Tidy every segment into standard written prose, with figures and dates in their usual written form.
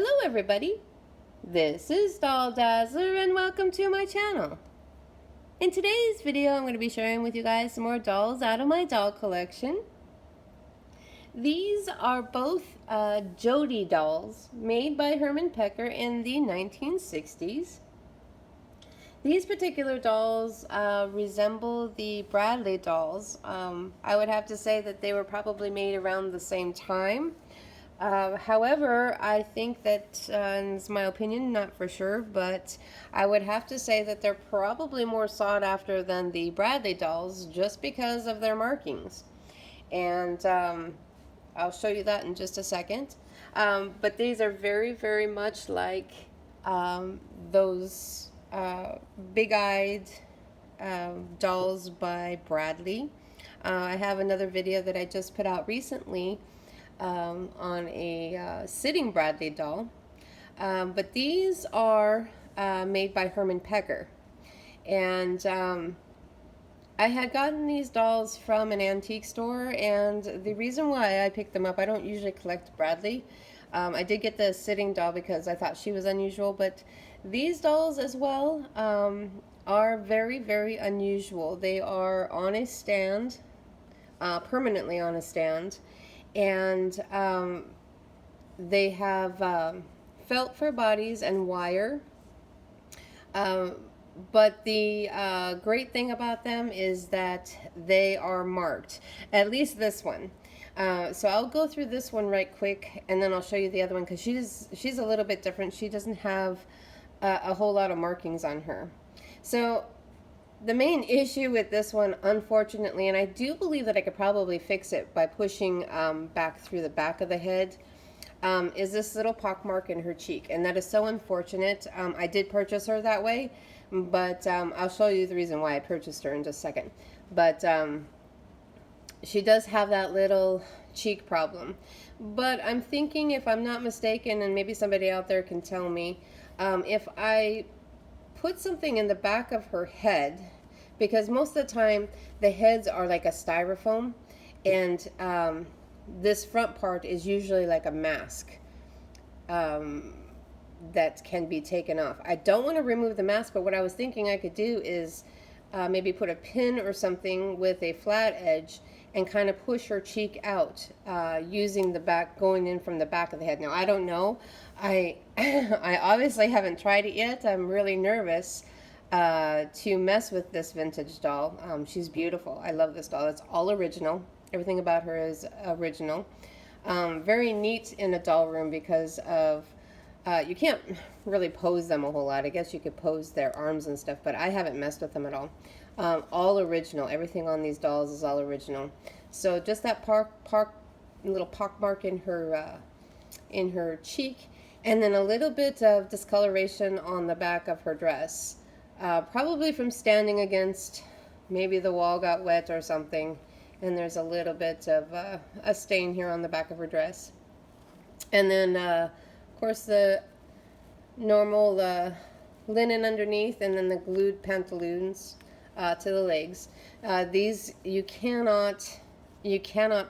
Hello everybody, this is Doll Dazzler and welcome to my channel. In today's video I'm going to be sharing with you guys some more dolls out of my doll collection. These are both Jody dolls made by Herman Pecker in the 1960s. These particular dolls resemble the Bradley dolls. I would have to say that they were probably made around the same time. However, I think that, and it's my opinion, not for sure, but I would have to say that they're probably more sought after than the Bradley dolls just because of their markings. And I'll show you that in just a second. But these are very, very much like those big-eyed dolls by Bradley. I have another video that I just put out recently on a sitting Bradley doll, but these are made by Herman Pecker, and I had gotten these dolls from an antique store, and the reason why I picked them up, I don't usually collect Bradley. I did get the sitting doll because I thought she was unusual, but these dolls as well are very, very unusual. They are on a stand, permanently on a stand, and they have felt for bodies and wire. But the great thing about them is that they are marked, at least this one. So I'll go through this one right quick, and then I'll show you the other one because she's a little bit different. She doesn't have a whole lot of markings on her. So the main issue with this one, unfortunately, and I do believe that I could probably fix it by pushing back through the back of the head, is this little pockmark in her cheek. And that is so unfortunate. I did purchase her that way, but I'll show you the reason why I purchased her in just a second. But she does have that little cheek problem. But I'm thinking, if I'm not mistaken, and maybe somebody out there can tell me, if I put something in the back of her head, because most of the time the heads are like a styrofoam, and this front part is usually like a mask that can be taken off. I don't want to remove the mask, but what I was thinking I could do is maybe put a pin or something with a flat edge and kind of push her cheek out using the back, going in from the back of the head. Now, I don't know. I obviously haven't tried it yet. I'm really nervous to mess with this vintage doll. She's beautiful. I love this doll. It's all original. Everything about her is original. Very neat in a doll room because of, you can't really pose them a whole lot. I guess you could pose their arms and stuff, but I haven't messed with them at all. All original. Everything on these dolls is all original. So just that little pockmark in her cheek, and then a little bit of discoloration on the back of her dress. Probably from standing against, maybe the wall got wet or something, and there's a little bit of a stain here on the back of her dress. And then, of course, the normal linen underneath, and then the glued pantaloons to the legs. These, you cannot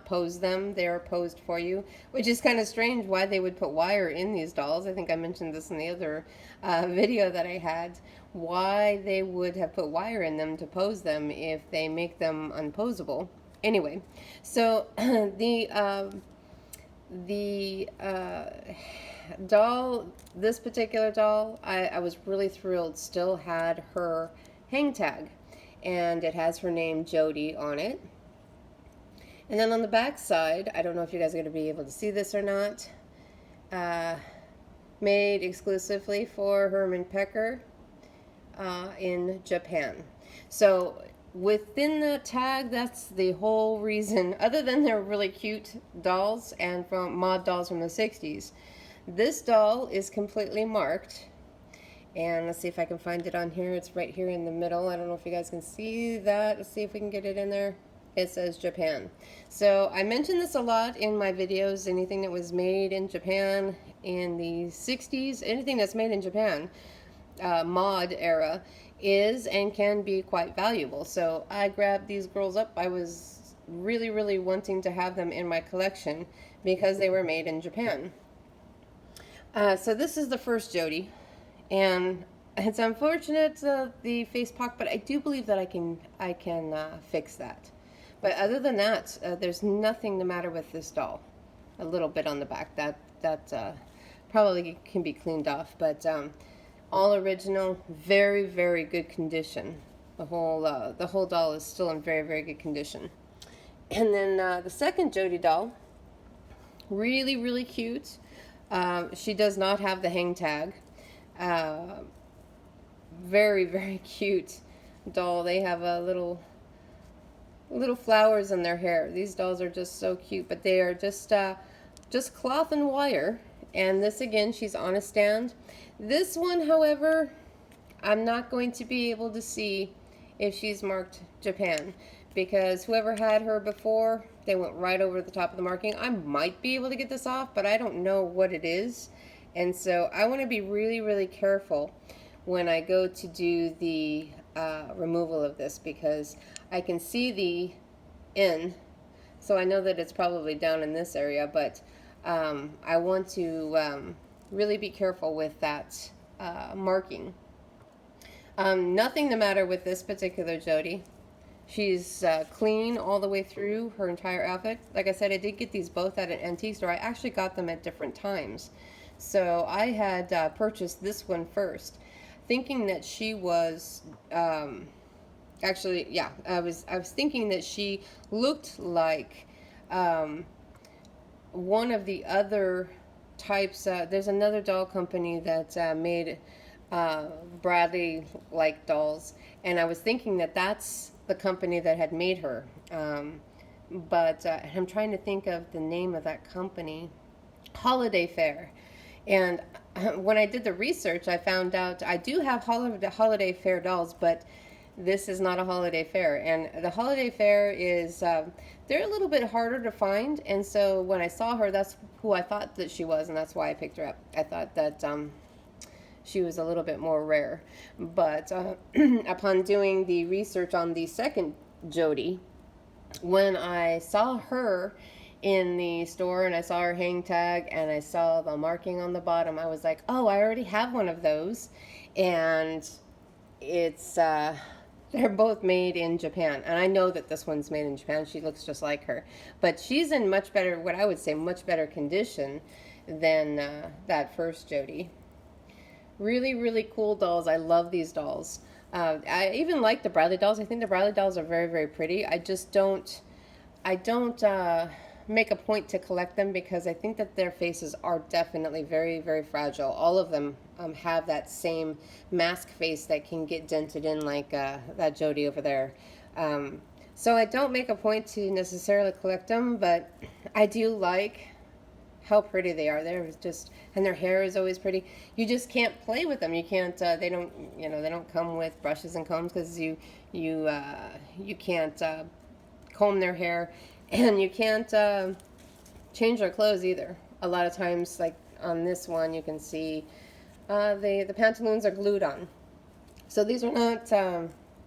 pose them. They are posed for you, which is kind of strange why they would put wire in these dolls. I think I mentioned this in the other video that I had, why they would have put wire in them to pose them if they make them unposable. Anyway, so the doll, this particular doll, I was really thrilled, still had her hang tag, and it has her name Jody on it. And then on the back side, I don't know if you guys are going to be able to see this or not, made exclusively for Herman Pecker in Japan. So within the tag, that's the whole reason, other than they're really cute dolls and from mod dolls from the 60s. This doll is completely marked. And let's see if I can find it on here. It's right here in the middle. I don't know if you guys can see that. Let's see if we can get it in there. It says Japan. So I mentioned this a lot in my videos. Anything that was made in Japan in the 60s, anything that's made in Japan, mod era, is and can be quite valuable. So I grabbed these girls up. I was really, really wanting to have them in my collection because they were made in Japan. So this is the first Jody, and it's unfortunate the face pock, but I do believe that I can fix that. But other than that, there's nothing the matter with this doll. A little bit on the back that probably can be cleaned off, but all original, very very good condition. The whole doll is still in very very good condition. And then the second Jody doll, really really cute. She does not have the hang tag. Very very cute doll. They have a little flowers in their hair. These dolls are just so cute, but they are just cloth and wire. And this again, she's on a stand. This one, however, I'm not going to be able to see if she's marked Japan, because whoever had her before, they went right over the top of the marking. I might be able to get this off, but I don't know what it is. And so I want to be really, really careful when I go to do the removal of this, because I can see the N, so I know that it's probably down in this area, but I want to really be careful with that marking. Nothing the matter with this particular Jody. She's clean all the way through her entire outfit. Like I said, I did get these both at an antique store. I actually got them at different times. So I had purchased this one first, thinking that she was actually, yeah, I was thinking that she looked like one of the other types. There's another doll company that made Bradley-like dolls, and I was thinking that that's the company that had made her. But I'm trying to think of the name of that company. Holiday Fair. And when I did the research, I found out I do have Holiday Fair dolls, but this is not a Holiday Fair. And the Holiday Fair is, they're a little bit harder to find. And so when I saw her, that's who I thought that she was, and that's why I picked her up. I thought that she was a little bit more rare. But upon doing the research on the second Jody, when I saw her in the store and I saw her hang tag and I saw the marking on the bottom, I was like, oh, I already have one of those. And it's they're both made in Japan, and I know that this one's made in Japan. She looks just like her, but she's in much better, what I would say, much better condition than that first Jody. Really really cool dolls. I love these dolls. I even like the Bradley dolls. I think the Bradley dolls are very very pretty. I don't make a point to collect them because I think that their faces are definitely very very fragile. All of them have that same mask face that can get dented in, like that Jody over there. So I don't make a point to necessarily collect them, but I do like how pretty they are. They're just, and their hair is always pretty. You just can't play with them. You can't. They don't. You know, they don't come with brushes and combs because you can't comb their hair, and you can't change their clothes either. A lot of times, like on this one, you can see the pantaloons are glued on. So these are not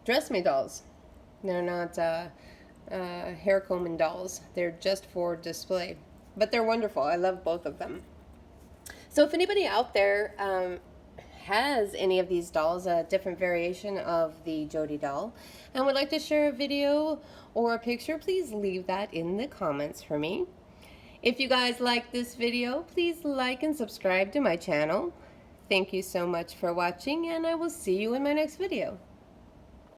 dress-me dolls. They're not hair combing dolls. They're just for display. But they're wonderful. I love both of them. So if anybody out there has any of these dolls, a different variation of the Jody doll, and would like to share a video or a picture, please leave that in the comments for me. If you guys like this video, please like and subscribe to my channel. Thank you so much for watching, and I will see you in my next video.